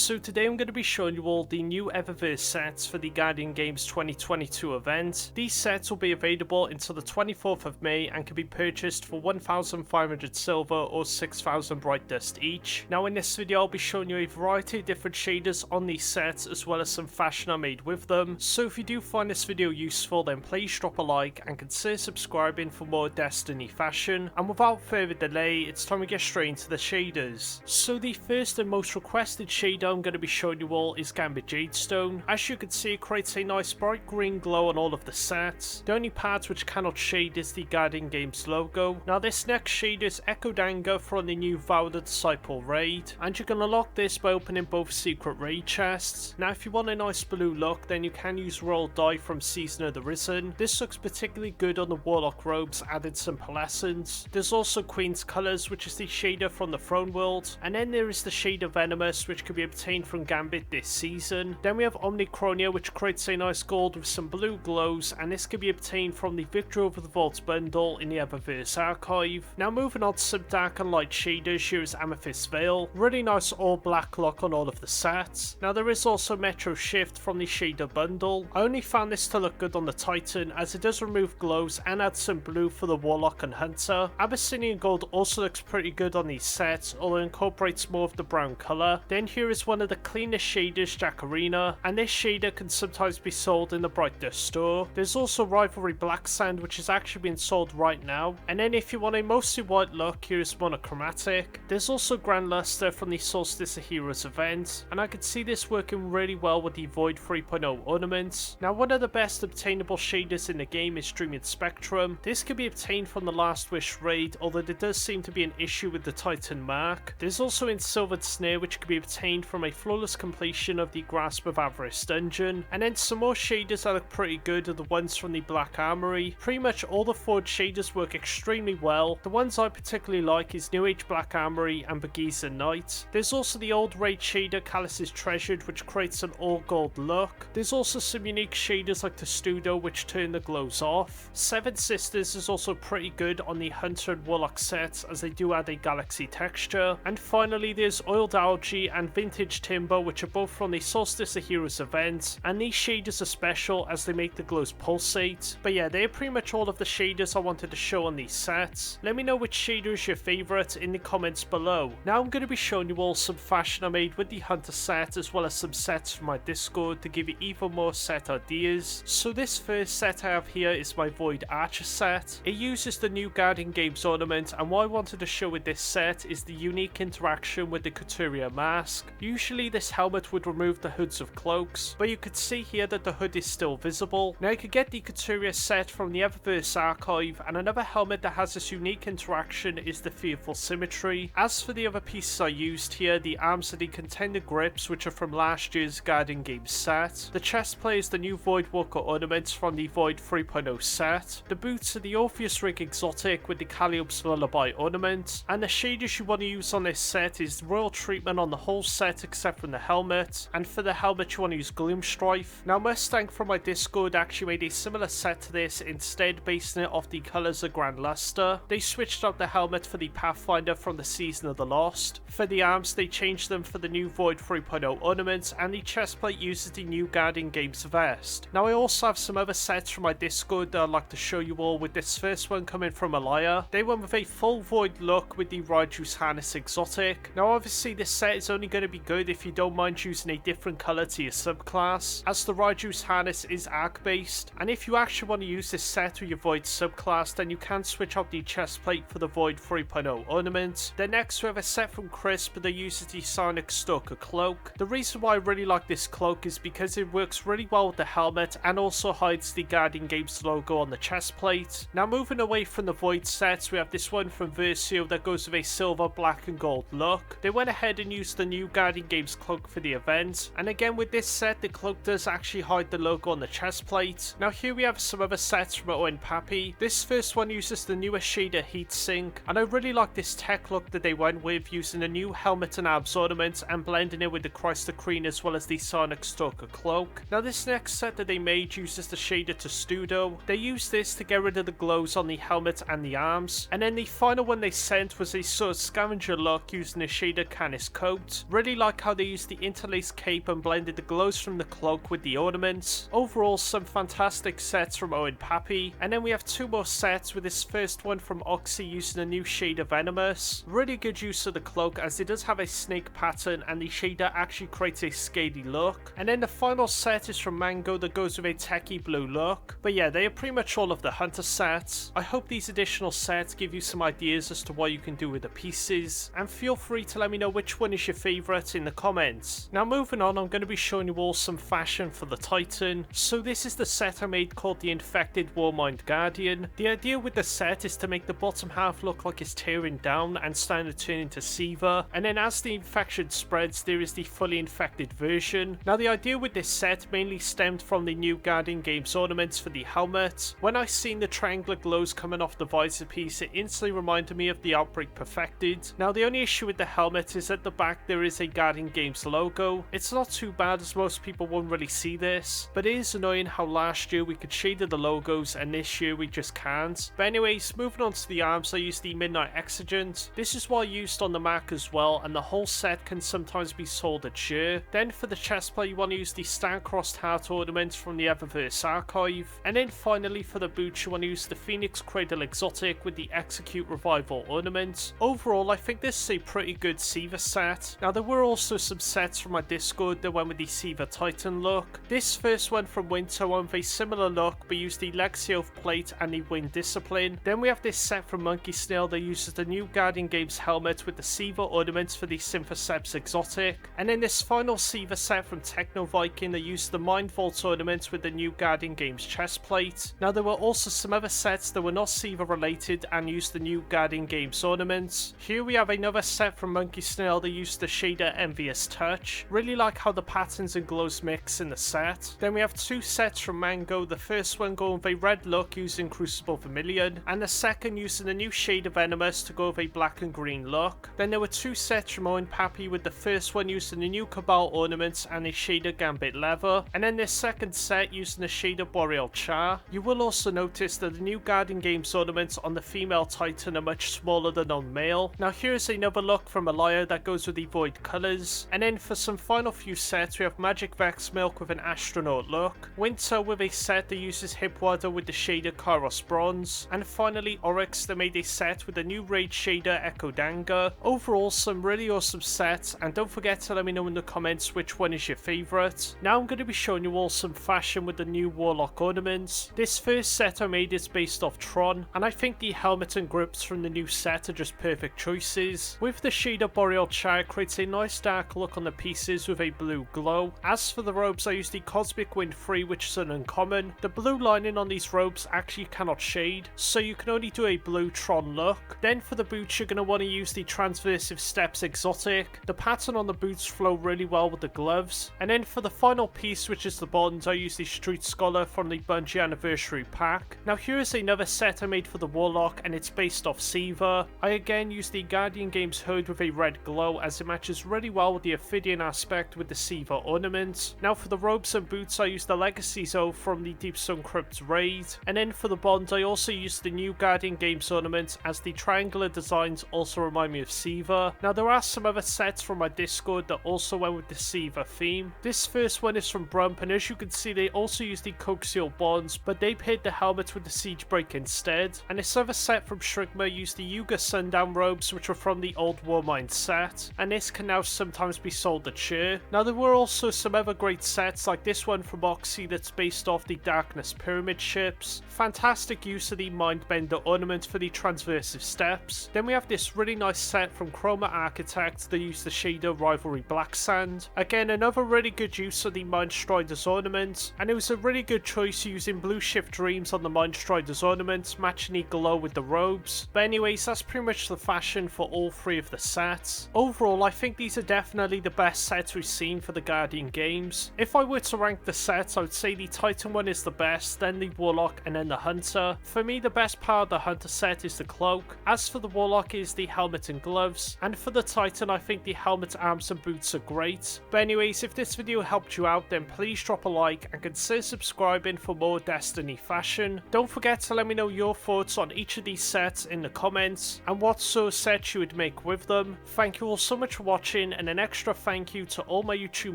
So today I'm going to be showing you all the new Eververse sets for the Guardian Games 2022 event. These sets will be available until the 24th of May and can be purchased for 1,500 silver or 6,000 bright dust each. Now in this video I'll be showing you a variety of different shaders on these sets as well as some fashion I made with them. So if you do find this video useful then please drop a like and consider subscribing for more Destiny fashion. And without further delay, it's time to get straight into the shaders. So the first and most requested shader I'm going to be showing you all is Gambit Jadestone. As you can see, it creates a nice bright green glow on all of the sets. The only part which cannot shade is the Guardian Games logo. Now this next shader is Echoed Anger from the new Vow the Disciple raid, and you can unlock this by opening both secret raid chests. Now if you want a nice blue look, then you can use Royal Dye from Season of the Risen. This looks particularly good on the Warlock robes, adding some pearlescence. There's also Queen's Colours, which is the shader from the Throne World, and then there is the shader Venomous, which can be obtained from Gambit this season. Then we have Omnichronia, which creates a nice gold with some blue glows, and this can be obtained from the Victory Over the Vaults bundle in the Eververse archive. Now moving on to some dark and light shaders, here is Amethyst Veil. Really nice all black look on all of the sets. Now there is also Metro Shift from the shader bundle. I only found this to look good on the Titan as it does remove glows and add some blue for the Warlock and Hunter. Abyssinian Gold also looks pretty good on these sets, although it incorporates more of the brown colour. Then here is one of the cleanest shaders, Jacarina, and this shader can sometimes be sold in the Bright Dust store. There's also Rivalry Black Sand, which is actually being sold right now. And then if you want a mostly white look, here is Monochromatic. There's also Grand Luster from the Solstice of Heroes event, and I could see this working really well with the Void 3.0 Ornaments. Now one of the best obtainable shaders in the game is Streaming Spectrum. This can be obtained from the Last Wish raid, although there does seem to be an issue with the Titan mark. There's also Ensilvered Snare, which can be obtained from a flawless completion of the Grasp of Avarice dungeon. And then some more shaders that look pretty good are the ones from the Black Armory. Pretty much all the forged shaders work extremely well. The ones I particularly like is New Age Black Armory and Begiza Knight. There's also the old raid shader Callous Treasured, which creates an all gold look. There's also some unique shaders like Testudo, which turn the glows off. Seven Sisters is also pretty good on the Hunter and Warlock sets as they do add a galaxy texture. And finally there's Oiled Algae and Vintage Timber, which are both from the Solstice of Heroes event, and these shaders are special as they make the glows pulsate. But yeah, they're pretty much all of the shaders I wanted to show on these sets. Let me know which shader is your favourite in the comments below. Now I'm going to be showing you all some fashion I made with the Hunter set as well as some sets from my Discord to give you even more set ideas. So this first set I have here is my Void Archer set. It uses the new Guardian Games ornament, and what I wanted to show with this set is the unique interaction with the Couturier mask. Usually this helmet would remove the hoods of cloaks, but you could see here that the hood is still visible. Now you could get the Couturier set from the Eververse archive, and another helmet that has this unique interaction is the Fearful Symmetry. As for the other pieces I used here, the arms are the Contender grips, which are from last year's Guardian Games set. The chest plate is the new Voidwalker ornaments from the Void 3.0 set. The boots are the Orpheus Rig exotic with the Calliope's Lullaby ornament, and the shaders you want to use on this set is royal treatment on the whole set except from the helmet, and for the helmet you want to use Gloomstrife. Now Mustang from my Discord actually made a similar set to this, instead basing it off the colours of Grand Luster. They switched up the helmet for the Pathfinder from the Season of the Lost. For the arms they changed them for the new Void 3.0 ornaments, and the chestplate uses the new Guardian Games vest. Now I also have some other sets from my Discord that I'd like to show you all, with this first one coming from Alaya. They went with a full Void look with the Raiju's Harness exotic. Now obviously this set is only going to be good if you don't mind using a different colour to your subclass, as the Raiju's Harness is arc based, and if you actually want to use this set with your Void subclass then you can switch out the chestplate for the Void 3.0 ornament. Then next we have a set from Krypz that uses the Psionic Stalker cloak. The reason why I really like this cloak is because it works really well with the helmet and also hides the Guardian Games logo on the chest plate. Now moving away from the Void sets, we have this one from Versio that goes with a silver, black and gold look. They went ahead and used the new Guardian Games cloak for the event, and again with this set the cloak does actually hide the logo on the chest plate. Now here we have some other sets from Owen Pappy. This first one uses the newest shader Heatsink, and I really like this tech look that they went with, using the new helmet and abs ornaments and blending it with the Christ the Queen as well as the Sonic Stalker cloak. Now this next set that they made uses the shader Testudo. They used this to get rid of the glows on the helmet and the arms, and then the final one they sent was a sort of scavenger look using the shader Canis coat. Really like like how they used the interlaced cape and blended the glows from the cloak with the ornaments. Overall, some fantastic sets from Owen Pappy. And then we have two more sets, with this first one from Oxy using a new shade of Venomous. Really good use of the cloak, as it does have a snake pattern and the shader actually creates a scaly look. And then the final set is from Mango that goes with a techie blue look. But yeah, they are pretty much all of the Hunter sets. I hope these additional sets give you some ideas as to what you can do with the pieces, and feel free to let me know which one is your favourite in the comments. Now moving on, I'm going to be showing you all some fashion for the Titan. So this is the set I made called the Infected Warmind Guardian. The idea with the set is to make the bottom half look like it's tearing down and starting to turn into Seaver, and then as the infection spreads there is the fully infected version. Now the idea with this set mainly stemmed from the new Guardian Games ornaments for the helmet. When I seen the triangular glows coming off the visor piece, it instantly reminded me of the Outbreak Perfected. Now the only issue with the helmet is at the back there is a Guardian Games logo. It's not too bad as most people won't really see this, but it is annoying how last year we could shade the logos and this year we just can't. But anyways, moving on to the arms, I used the Midnight Exigent. This is what I used on the Mac as well, and the whole set can sometimes be sold at Share. Then for the chestplate you want to use the Star-Crossed Heart ornament from the Eververse archive. And then finally for the boots you want to use the Phoenix Cradle Exotic with the Execute Revival ornament. Overall I think this is a pretty good Seaver set. Now there were also some sets from my Discord that went with the Seaver Titan look. This first one from Winter went with a similar look but used the Legacy Oath plate and the Wind Discipline. Then we have this set from Monkey Snail that uses the new Guardian Games helmet with the Seaver ornaments for the Symphoseps Exotic. And then this final Seaver set from Techno Viking that used the Mind Vault ornaments with the new Guardian Games chestplate. Now there were also some other sets that were not Seaver related and used the new Guardian Games ornaments. Here we have another set from Monkey Snail that used the shader Envious Touch. Really like how the patterns and glows mix in the set. Then we have two sets from Mango, the first one going with a red look using Crucible Vermilion, and the second using the new shade of Venomous to go with a black and green look. Then there were two sets from Owen Pappy, with the first one using the new Cabal ornaments and a shader Gambit leather, and then this second set using the shader Boreal Char. You will also notice that the new Guardian Games ornaments on the female Titan are much smaller than on male. Now here's another look from Alaya that goes with the Void colours. And then for some final few sets we have Magic Vex Milk with an astronaut look, Winter with a set that uses Hipwada with the shader Kairos Bronze, and finally Oryx that made a set with the new raid shader Echo Danga. Overall some really awesome sets, and don't forget to let me know in the comments which one is your favourite. Now I'm going to be showing you all some fashion with the new Warlock ornaments. This first set I made is based off Tron, and I think the helmet and grips from the new set are just perfect choices. With the shader Boreal Char, it creates a nice dark look on the pieces with a blue glow. As for the robes, I used the Cosmic Wind 3, which is an uncommon. The blue lining on these robes actually cannot shade, so you can only do a blue Tron look. Then for the boots you're going to want to use the Transversive Steps Exotic. The pattern on the boots flow really well with the gloves. And then for the final piece, which is the bonds, I use the Street Scholar from the Bungie Anniversary pack. Now here is another set I made for the Warlock, and it's based off Seaver. I again used the Guardian Games hood with a red glow, as it matches really well with the Ophidian aspect with the Seaver ornament. Now for the robes and boots I used the Legacy Oath from the Deepstone Krypz raid. And then for the bond I also used the new Guardian Games ornament, as the triangular designs also remind me of Seaver. Now there are some other sets from my Discord that also went with the Seaver theme. This first one is from Brump, and as you can see they also used the Coaxial bonds, but they paired the helmet with the Siege Break instead. And this other set from Shrigma used the Yuga Sundown robes, which were from the old Warmind set, and this can now sometimes be sold at Share. Now there were also some other great sets like this one from Oxy that's based off the Darkness Pyramid ships. Fantastic use of the Mindbender ornament for the Transversive Steps. Then we have this really nice set from Chroma Architect that used the shader Rivalry Black Sand. Again, another really good use of the Mindstrider's ornament, and it was a really good choice using Blue Shift Dreams on the Mindstrider's ornament, matching the glow with the robes. But anyways, that's pretty much the fashion for all three of the sets. Overall, I think these are definitely the best sets we've seen for the Guardian Games. If I were to rank the sets, I would say the Titan one is the best, then the Warlock, and then the Hunter. For me, the best part of the Hunter set is the cloak. As for the Warlock is the helmet and gloves, and for the Titan I think the helmet, arms and boots are great. But anyways, if this video helped you out, then please drop a like and consider subscribing for more Destiny fashion. Don't forget to let me know your thoughts on each of these sets in the comments, and what sort of sets you would make with them. Thank you all so much for watching, and and an extra thank you to all my YouTube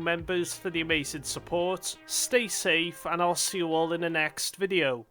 members for the amazing support. Stay safe, and I'll see you all in the next video.